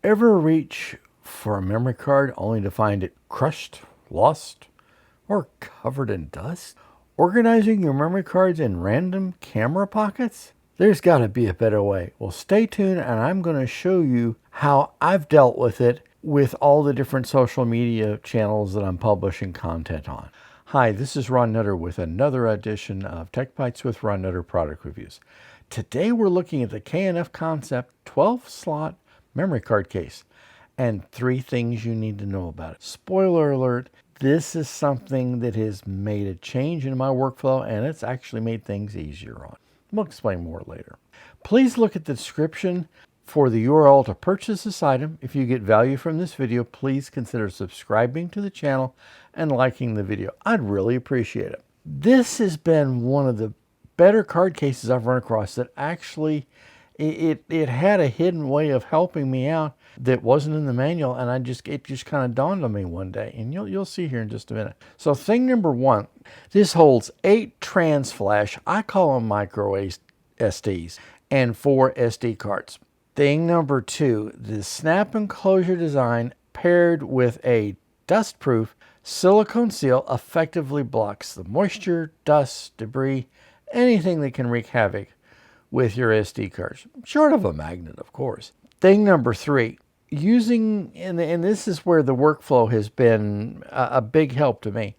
Ever reach for a memory card only to find it crushed, lost, or covered in dust? Organizing your memory cards in random camera pockets? There's got to be a better way. Well, stay tuned and I'm going to show you how I've dealt with it with all the different social media channels that I'm publishing content on. Hi, this is Ron Nutter with another edition of TechBytes with Ron Nutter product reviews. Today we're looking at the K&F CONCEPT 12-slot memory card case and 3 things you need to know about it. Spoiler alert, this is something that has made a change in my workflow and it's actually made things easier on. We'll explain more later. Please look at the description for the URL to purchase this item. If you get value from this video, please consider subscribing to the channel and liking the video. I'd really appreciate it. This has been one of the better card cases I've run across that actually it had a hidden way of helping me out that wasn't in the manual, and it just kind of dawned on me one day, and you'll see here in just a minute. So thing number 1, this holds 8 trans flash, I call them micro SDs, and 4 SD cards. Thing number 2, the snap enclosure design paired with a dustproof silicone seal effectively blocks the moisture, dust, debris, anything that can wreak havoc with your SD cards, short of a magnet, of course. Thing number 3, using, and this is where the workflow has been a big help to me,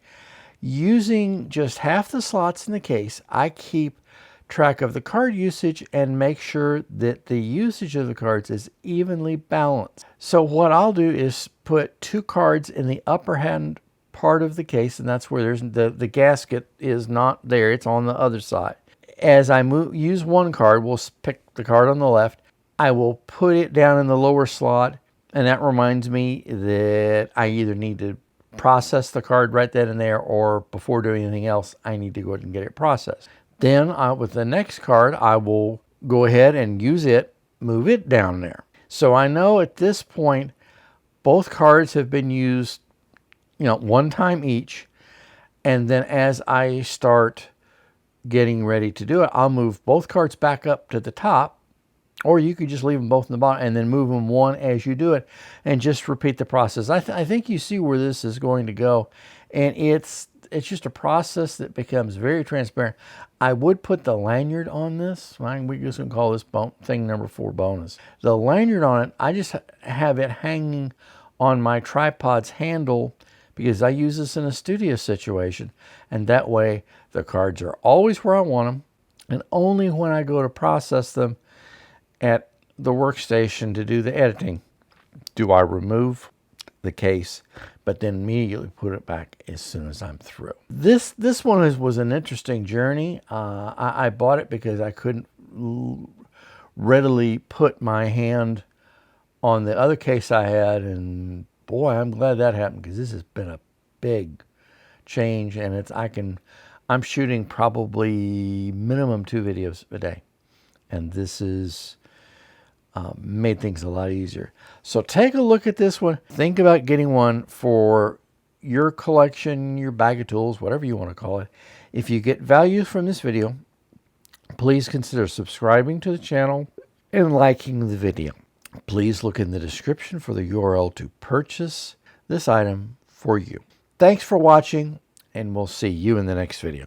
using just half the slots in the case, I keep track of the card usage and make sure that the usage of the cards is evenly balanced. So what I'll do is put 2 cards in the upper hand part of the case, and that's where there's the gasket is not there, it's on the other side. As I use one card, we'll pick the card on the left, I will put it down in the lower slot, and that reminds me that I either need to process the card right then and there, or before doing anything else, I need to go ahead and get it processed. Then with the next card, I will go ahead and use it, move it down there. So I know at this point, both cards have been used, one time each, and then as I start getting ready to do it, I'll move both cards back up to the top, or you could just leave them both in the bottom and then move them one as you do it and just repeat the process. I think you see where this is going to go, and it's just a process that becomes very transparent. I would put the lanyard on this. We just going to call this thing number 4 bonus. The lanyard on it, I just have it hanging on my tripod's handle because I use this in a studio situation, and that way the cards are always where I want them, and only when I go to process them at the workstation to do the editing do I remove the case, but then immediately put it back as soon as I'm through. This one was an interesting journey. I bought it because I couldn't readily put my hand on the other case I had, and boy, I'm glad that happened because this has been a big change, and I'm shooting probably minimum 2 videos a day, and this is made things a lot easier. So take a look at this one. Think about getting one for your collection, your bag of tools, whatever you want to call it. If you get value from this video, please consider subscribing to the channel and liking the video. Please look in the description for the URL to purchase this item for you. Thanks for watching, and we'll see you in the next video.